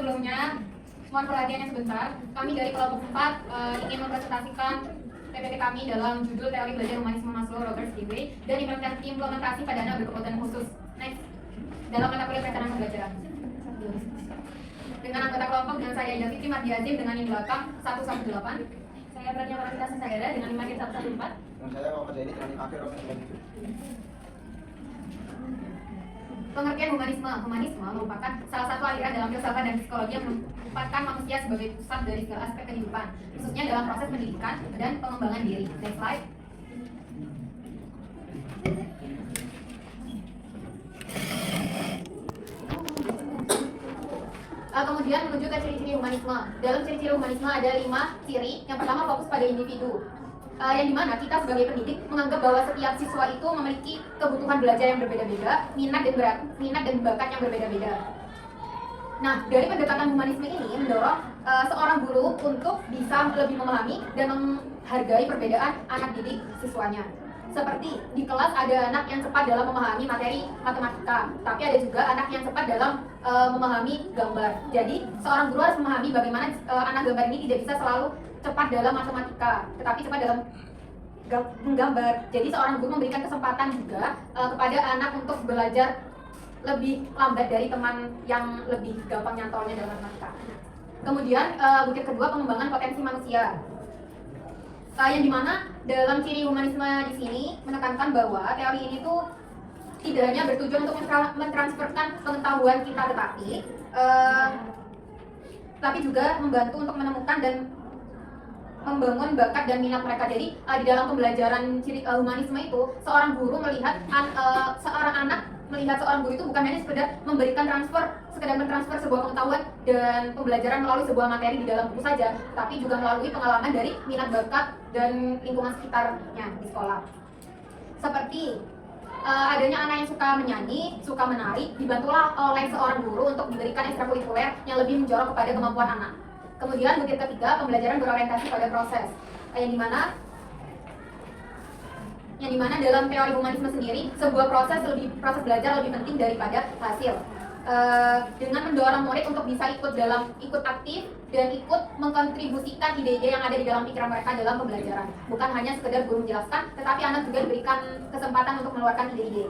sebelumnya mohon perhatiannya sebentar. Kami dari kelompok 4 ingin mempresentasikan PPT kami dalam judul Teori Belajar Humanisme Maslow Robert Dewey dan implementasi pada anak berkebutuhan khusus. Next. Dalam mata kuliah perencanaan pembelajaran. Dengan anggota kelompok dengan saya Ida Fitri Mardiazim dengan NIM belakang 118. Saya Pranya Paramita Sesagara dengan NIM akhir 114. Dan saya Muhammad Zaini dengan NIM akhir 197. Pengertian humanisme merupakan salah satu aliran dalam filsafat dan psikologi yang menempatkan manusia sebagai pusat dari segala aspek kehidupan, khususnya dalam proses pendidikan dan pengembangan diri. Next slide. Kemudian menuju ke ciri-ciri humanisme. Dalam ciri-ciri humanisme ada 5 ciri. Yang pertama fokus pada individu. Yang dimana kita sebagai pendidik menganggap bahwa setiap siswa itu memiliki kebutuhan belajar yang berbeda-beda, minat dan bakat yang berbeda-beda. Nah, dari pendekatan humanisme ini mendorong seorang guru untuk bisa lebih memahami dan menghargai perbedaan anak didik siswanya. Seperti di kelas ada anak yang cepat dalam memahami materi matematika, tapi ada juga anak yang cepat dalam memahami gambar. Jadi seorang guru harus memahami bagaimana anak gambar ini tidak bisa selalu cepat dalam matematika, tetapi cepat dalam menggambar. Jadi seorang guru memberikan kesempatan juga kepada anak untuk belajar lebih lambat dari teman yang lebih gampang nyantolnya dalam matematika. Kemudian butir kedua, pengembangan potensi manusia. Yang dimana dalam ciri humanisme di sini menekankan bahwa teori ini tuh tidak hanya bertujuan untuk mentransferkan pengetahuan kita tapi juga membantu untuk menemukan dan membangun bakat dan minat mereka. Jadi di dalam pembelajaran ciri humanisme itu seorang guru melihat seorang anak melihat seorang guru itu bukan hanya sekedar memberikan sekedar mentransfer sebuah pengetahuan dan pembelajaran melalui sebuah materi di dalam buku saja, tapi juga melalui pengalaman dari minat bakat dan lingkungan sekitarnya di sekolah. Seperti adanya anak yang suka menyanyi, suka menari, dibantulah oleh seorang guru untuk diberikan ekstrakurikuler yang lebih menjorok kepada kemampuan anak. Kemudian butir ketiga, pembelajaran berorientasi pada proses, yang dimana dalam teori humanisme sendiri sebuah proses belajar lebih penting daripada hasil. Dengan mendorong murid untuk bisa ikut aktif dan ikut mengkontribusikan ide-ide yang ada di dalam pikiran mereka dalam pembelajaran. Bukan hanya sekedar guru menjelaskan, tetapi anak juga diberikan kesempatan untuk mengeluarkan ide-ide.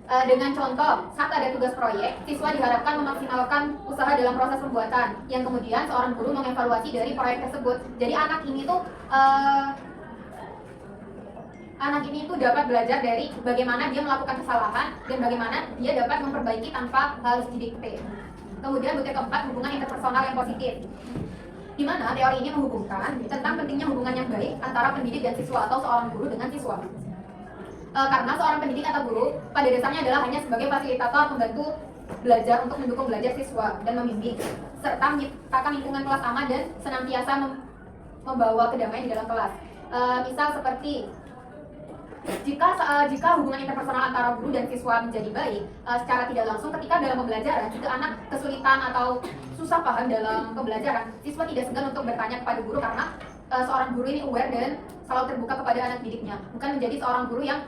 Dengan contoh, saat ada tugas proyek, siswa diharapkan memaksimalkan usaha dalam proses pembuatan, yang kemudian seorang guru mengevaluasi dari proyek tersebut. Jadi anak ini tuh dapat belajar dari bagaimana dia melakukan kesalahan dan bagaimana dia dapat memperbaiki tanpa harus didikte. Kemudian butir keempat, hubungan interpersonal yang positif, di mana teori ini menghubungkan tentang pentingnya hubungan yang baik antara pendidik dan siswa atau seorang guru dengan siswa. Karena seorang pendidik atau guru pada dasarnya adalah hanya sebagai fasilitator pembantu belajar untuk mendukung belajar siswa dan membimbing, serta menciptakan lingkungan kelas aman dan senantiasa membawa kedamaian di dalam kelas. Misal seperti jika hubungan interpersonal antara guru dan siswa menjadi baik, secara tidak langsung ketika dalam pembelajaran, jika anak kesulitan atau susah paham dalam pembelajaran, siswa tidak segan untuk bertanya kepada guru karena seorang guru ini aware dan selalu terbuka kepada anak didiknya, bukan menjadi seorang guru yang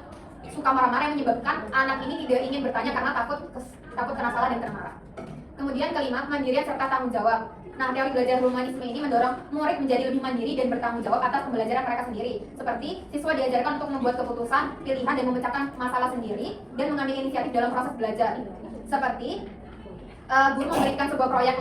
suka marah-marah yang menyebabkan anak ini tidak ingin bertanya karena takut kena salah dan kena marah. Kemudian kelima, kemandirian serta tanggung jawab. Nah, teori belajar humanisme ini mendorong murid menjadi lebih mandiri dan bertanggung jawab atas pembelajaran mereka sendiri. Seperti siswa diajarkan untuk membuat keputusan, pilihan, dan memecahkan masalah sendiri dan mengambil inisiatif dalam proses belajar. Seperti guru memberikan sebuah proyek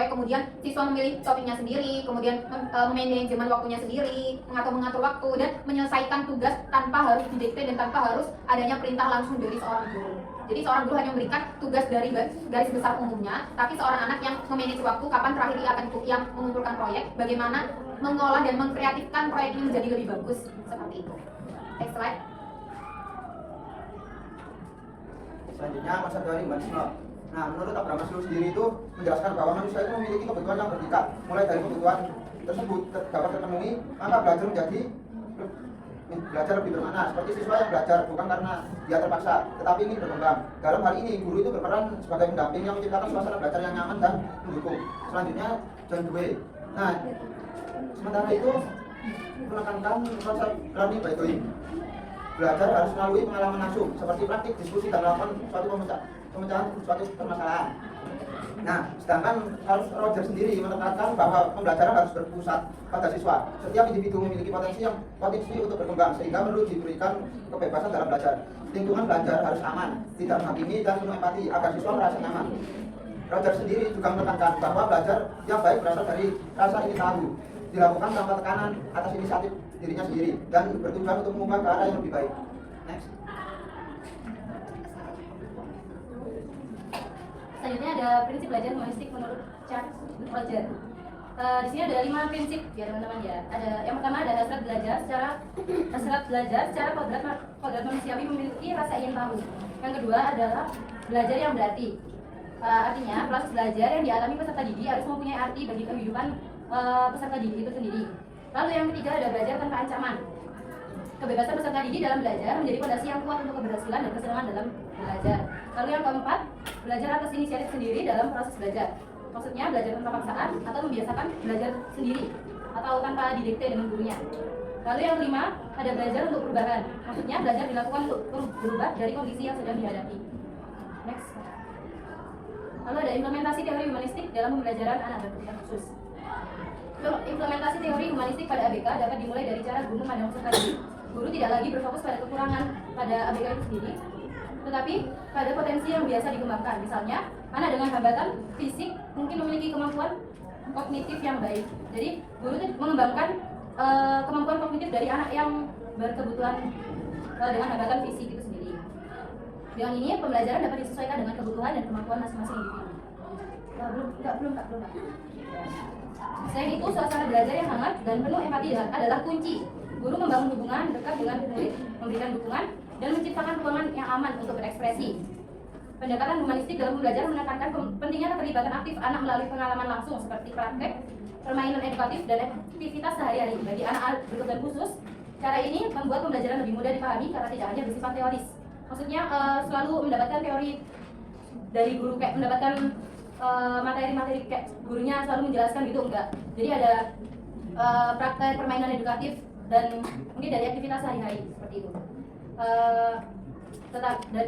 kemudian siswa memilih topiknya sendiri, kemudian manajemen waktunya sendiri, mengatur waktu, dan menyelesaikan tugas tanpa harus didikte dan tanpa harus adanya perintah langsung dari seorang guru. Jadi seorang guru hanya memberikan tugas dari garis besar umumnya, tapi seorang anak yang memanage waktu, kapan terakhir ia akan mengumpulkan proyek, bagaimana mengolah dan mengkreatifkan proyek ini menjadi lebih bagus, seperti itu. Next slide. Selanjutnya, konsep teori humanisme. Nah, menurut Abraham Maslow sendiri itu menjelaskan bahwa manusia itu memiliki kebutuhan yang bertingkat. Mulai dari kebutuhan tersebut dapat terpenuhi, maka belajar lebih bermakna. Seperti siswa yang belajar bukan karena dia terpaksa, tetapi ingin berkembang. Dalam hal ini, guru itu berperan sebagai pendamping yang menciptakan suasana belajar yang nyaman dan mendukung. Selanjutnya, John Dewey. Nah, sementara itu menekankan konsep learning by doing. Belajar harus melalui pengalaman langsung, seperti praktik, diskusi, dan melakukan suatu pemecahan suatu permasalahan. Nah, sedangkan Charles Rogers sendiri menekankan bahwa pembelajaran harus berpusat pada siswa. Setiap individu memiliki potensi untuk berkembang, sehingga perlu diberikan kebebasan dalam belajar. Lingkungan belajar harus aman, tidak menghakimi dan penuh empati agar siswa merasa nyaman. Rogers sendiri juga menekankan bahwa belajar yang baik berasal dari rasa ingin tahu, dilakukan tanpa tekanan atas inisiatif dirinya sendiri dan bertujuan untuk mengubah ke arah yang lebih baik. Next. Selanjutnya ada prinsip belajar humanistik menurut Charles Rogers. Di sini ada 5 prinsip ya teman-teman ya. Ada yang pertama ada hasrat belajar secara kodrat manusiawi memiliki rasa ingin tahu. Yang kedua adalah belajar yang berarti. Artinya proses belajar yang dialami peserta didik harus mempunyai arti bagi kehidupan peserta didik itu sendiri. Lalu yang ketiga ada belajar tanpa ancaman. Kebebasan peserta didik dalam belajar menjadi fondasi yang kuat untuk keberhasilan dan kesenangan dalam belajar. Lalu yang keempat, belajar atas inisiatif sendiri dalam proses belajar. Maksudnya belajar tanpa paksaan atau membiasakan belajar sendiri atau tanpa didikte dengan gurunya. Lalu yang kelima, ada belajar untuk perubahan. Maksudnya belajar dilakukan untuk berubah dari kondisi yang sedang dihadapi. Next. Lalu ada implementasi teori humanistik dalam pembelajaran anak berkebutuhan khusus. Implementasi teori humanistik pada ABK dapat dimulai dari cara guru memandang peserta didik. Guru tidak lagi berfokus pada kekurangan pada ABK itu sendiri, tetapi pada potensi yang biasa dikembangkan. Misalnya, anak dengan hambatan fisik mungkin memiliki kemampuan kognitif yang baik. Jadi, guru itu mengembangkan kemampuan kognitif dari anak yang berkebutuhan dengan hambatan fisik itu sendiri. Dengan ini, pembelajaran dapat disesuaikan dengan kebutuhan dan kemampuan masing-masing individu. Belum. Selain itu, suasana belajar yang hangat dan penuh empati adalah kunci. Guru membangun hubungan dekat dengan murid, memberikan dukungan, dan menciptakan ruangan yang aman untuk berekspresi. Pendekatan humanistik dalam belajar menekankan pentingnya keterlibatan aktif anak melalui pengalaman langsung seperti praktek, permainan edukatif, dan aktivitas sehari-hari. Bagi anak berkebutuhan khusus, cara ini membuat pembelajaran lebih mudah dipahami karena tidak hanya bersifat teoris. Maksudnya selalu mendapatkan teori dari guru, kayak mendapatkan materi-materi kayak gurunya selalu menjelaskan gitu, enggak. Jadi ada praktek permainan edukatif dan mungkin dari aktivitas sehari-hari seperti itu.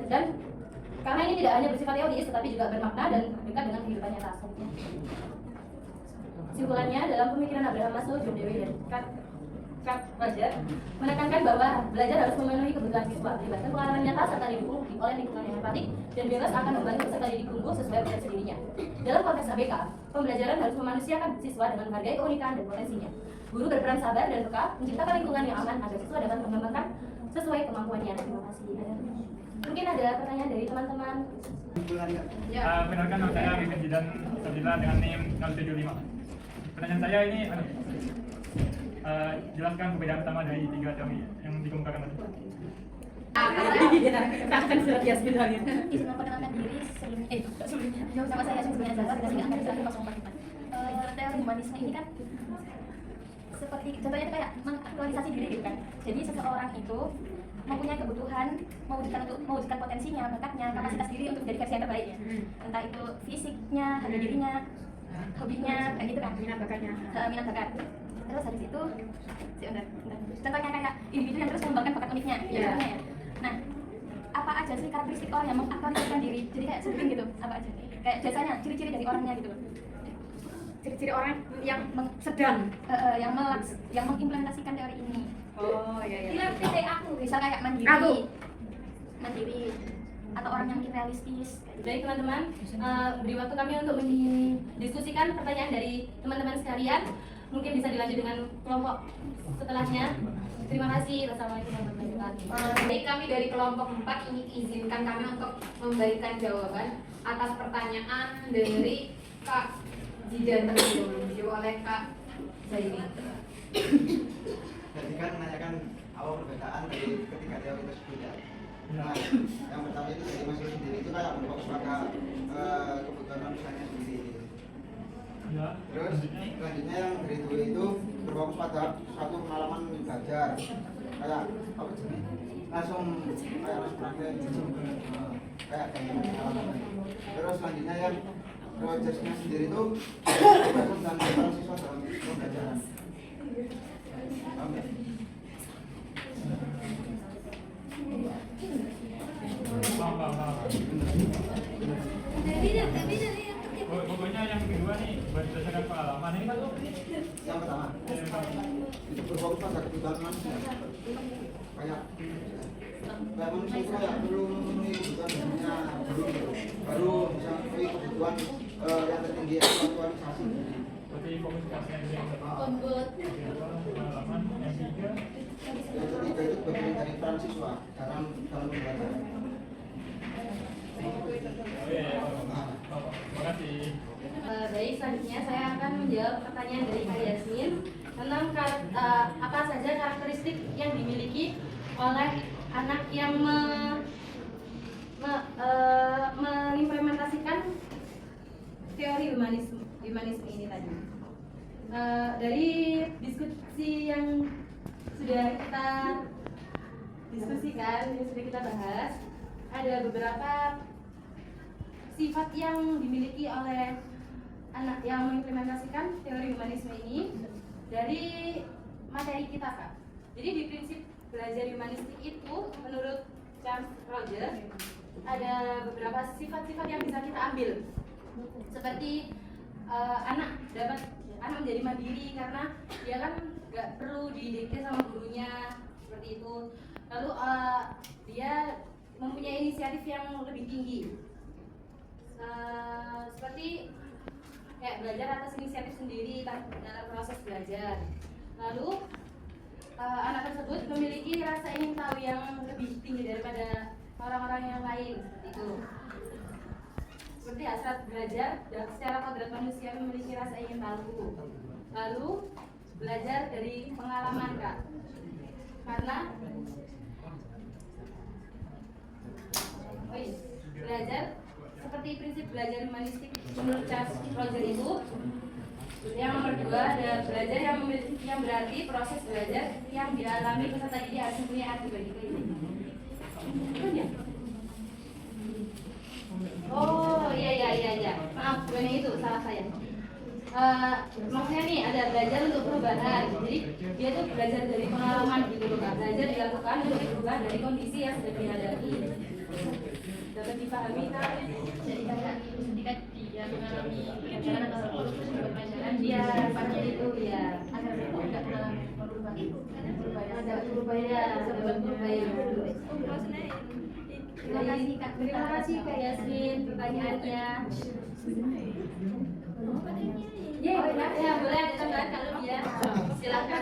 Dan karena ini tidak hanya bersifat teoris tetapi juga bermakna dan dekat dengan kehidupan nyata. Kesimpulannya, dalam pemikiran Abraham Maslow, John Dewey, dan Carl Rogers menekankan bahwa belajar harus memenuhi kebutuhan siswa, melibatkan pengalaman nyata serta didukung oleh lingkungan yang empatik dan bebas akan membantu peserta didik tumbuh sesuai potensi dirinya. Dalam konteks ABK, pembelajaran harus memanusiakan siswa dengan menghargai keunikan dan potensinya. Guru berperan sabar dan peka, menciptakan lingkungan yang aman agar siswa dapat mengembangkan sesuai kemampuannya. Terima kasih. Mungkin ada pertanyaan dari teman-teman. Benarkan nama saya Mimin Jidan Sabila dengan NIM 075. Pertanyaan saya ini, jelaskan perbedaan utama dari 3 teori yang dikemukakan tadi. Akan surat Yasmin lagi. Izin memperkenalkan diri sebelumnya. Nama saya Yasmin Zahra, dikasih angka 104. Teori humanisme ini kan seperti contohnya itu kayak mengaktualisasi diri gitu kan. Jadi seseorang itu mempunyai kebutuhan mewujudkan potensinya, bakatnya, kapasitas diri untuk menjadi versi yang terbaik ya. Entah itu fisiknya, harga dirinya, hobinya, kayak gitu kan. Minat bakat. Terus habis itu contohnya kayak individu yang terus mengembangkan bakat uniknya ya. Nah, apa aja sih karakteristik orang yang mengaktualisasikan diri? Jadi kayak sebutin gitu, apa aja? Kayak biasanya ciri-ciri dari orangnya gitu. Ciri-ciri orang yang sedang yang mengimplementasikan teori ini. Oh iya. Ini titik aku, misal kayak mandiri atau orang yang realistis. Baik teman-teman, beri waktu kami untuk mendiskusikan pertanyaan dari teman-teman sekalian. Mungkin bisa dilanjut dengan kelompok setelahnya. Terima kasih. Wassalamualaikum warahmatullahi wabarakatuh. Jadi kami dari kelompok 4 ini izinkan kami untuk memberikan jawaban atas pertanyaan dari Kak Jidan terlebih dahulu, dijawab oleh Kak Zaini. Jadi kan menanyakan apa perbedaan dari ketiga teori tersebut ya. Nah, yang pertama itu dari Maslow sendiri itu kayak berfokus pada kebutuhan manusianya sendiri. Ya. Terus selanjutnya yang dari dua itu berfokus pada suatu pengalaman belajar, kayak apa sih? Langsung praktek kayak pengalaman. Terus selanjutnya yang Rogersnya sendiri itu berfokus dan para siswa dalam pembelajaran. Maaf. mana ini Pak? Yang pertama itu berfokus pada kebutuhan manusia. Kayak manusia itu kayak perlu memenuhi kebutuhan dunia baru bisa memenuhi kebutuhan yang tertinggi yaitu aktualisasi. Berarti fokus ke yang Pembuat pengalaman yang ketiga. Yang ketiga itu bagian dari peran siswa dalam pembelajaran. Oh iya, terima kasih. Baik, selanjutnya saya akan menjawab pertanyaan dari Kak Yasmin tentang apa saja karakteristik yang dimiliki oleh anak yang mengimplementasikan teori humanisme ini tadi. Dari diskusi yang sudah kita diskusikan, yang sudah kita bahas, ada beberapa sifat yang dimiliki oleh anak yang mengimplementasikan teori humanisme ini dari materi kita, Kak. Jadi di prinsip belajar humanistik itu menurut Charles Roger ada beberapa sifat-sifat yang bisa kita ambil, seperti anak menjadi mandiri karena dia kan nggak perlu didikte sama gurunya seperti itu. Lalu dia mempunyai inisiatif yang lebih tinggi, seperti kayak belajar atas inisiatif sendiri dalam proses belajar. Lalu anak tersebut memiliki rasa ingin tahu yang lebih tinggi daripada orang-orang yang lain, seperti itu. Seperti hasrat belajar dan secara kodrat manusia memiliki rasa ingin tahu. Lalu belajar dari pengalaman, Kak. Karena belajar seperti prinsip belajar humanistik menurut Charles Roger itu, yang nomor 2 ada belajar yang berarti proses belajar yang dialami peserta didik harus mempunyai arti bagi kehidupan. Itu ya? Oh iya, maaf, bukan itu, salah saya. Maksudnya nih ada belajar untuk perubahan, jadi dia tuh belajar dari pengalaman gitu loh, Kak. Belajar dilakukan untuk berubah dari kondisi yang sudah dihadapi. Dapat dipahami, Kak? Jadi kayak ketika dia mengalami pelajaran atau pelajaran dia pada itu ya agar tidak mengalami perubahan, ada perubahan. Terima kasih Kak Yasmin pertanyaannya. Ya boleh ada tambahan kalau dia silakan.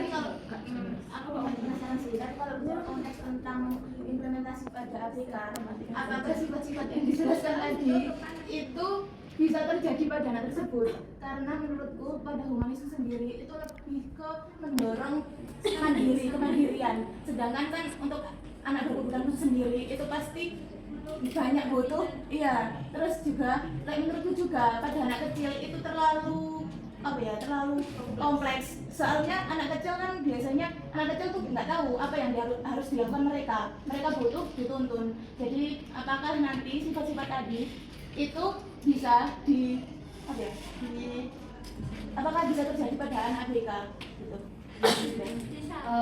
Aku mau penasaran sih, tapi kalau bicara konteks tentang implementasi pada ABK, apakah sifat-sifat yang dijelaskan tadi itu bisa terjadi pada anak tersebut? Karena menurutku pada humanisme sendiri itu lebih ke mendorong kemandirian. Sedangkan kan untuk anak berkebutuhan khusus sendiri itu pasti banyak butuh, iya. Terus juga, menurutku juga pada anak kecil itu terlalu kompleks. Soalnya anak kecil kan biasanya anak kecil tuh nggak tahu apa yang harus dilakukan mereka butuh dituntun. Jadi apakah nanti sifat-sifat tadi itu bisa apakah bisa terjadi pada anak ABK gitu?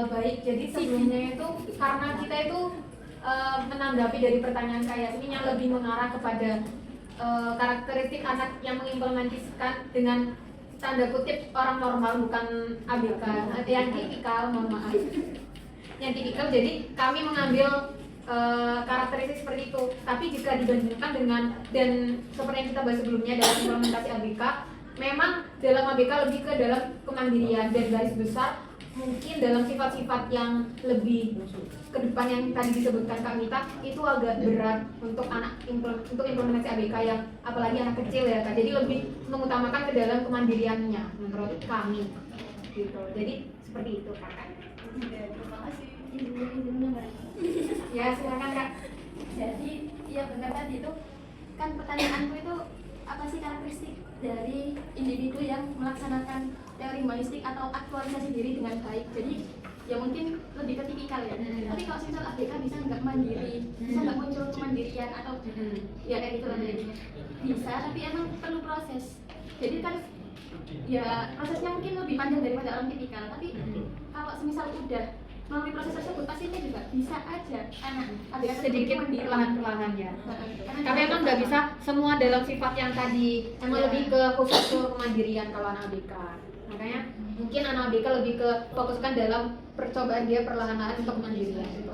Baik, jadi sebelumnya itu karena kita itu menanggapi dari pertanyaan Kak Yasmin yang lebih mengarah kepada karakteristik anak yang mengimplementasikan dengan tanda kutip orang normal, bukan ABK, yang tipikal, mohon maaf, yang tipikal. Jadi kami mengambil karakteristik seperti itu. Tapi jika dibandingkan dengan, dan seperti yang kita bahas sebelumnya dalam implementasi ABK, memang dalam ABK lebih ke dalam kemandirian, dan garis besar mungkin dalam sifat-sifat yang lebih ke depan yang tadi disebutkan Kak Mita itu agak berat untuk untuk implementasi ABK yang apalagi anak kecil ya Kak. Jadi lebih mengutamakan ke dalam kemandiriannya menurut kami gitu. Jadi seperti itu Kak. Terima kasih. Ya silakan Kak. Jadi ya benar tadi itu kan pertanyaanku itu apa sih karakteristik dari individu yang melaksanakan teori humanistik atau aktualisasi diri dengan baik. Jadi ya mungkin lebih ke tipikal ya. Tapi kalau misal ABK bisa nggak mandiri, bisa nggak muncul kemandirian atau ya kayak gitu lah jadinya. Bisa, tapi emang perlu proses. Jadi kan ya prosesnya mungkin lebih panjang daripada orang tipikal. Tapi kalau semisal udah melalui proses tersebut pastinya juga bisa aja anak ABK sedikit mandiri. perlahan-perlahan ya. Karena Tapi emang nggak bisa semua dalam sifat yang tadi, emang Ya. lebih ke khusus ke kemandirian kalau anak ABK. Makanya mungkin anak ABK lebih ke fokuskan dalam percobaan dia perlahan-lahan untuk kemandirian gitu.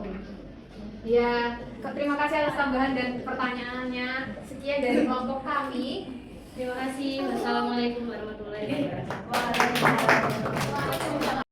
Ya, terima kasih atas tambahan dan pertanyaannya. Sekian dari kelompok kami. Terima kasih. Wassalamualaikum warahmatullahi wabarakatuh. Waalaikumsalam.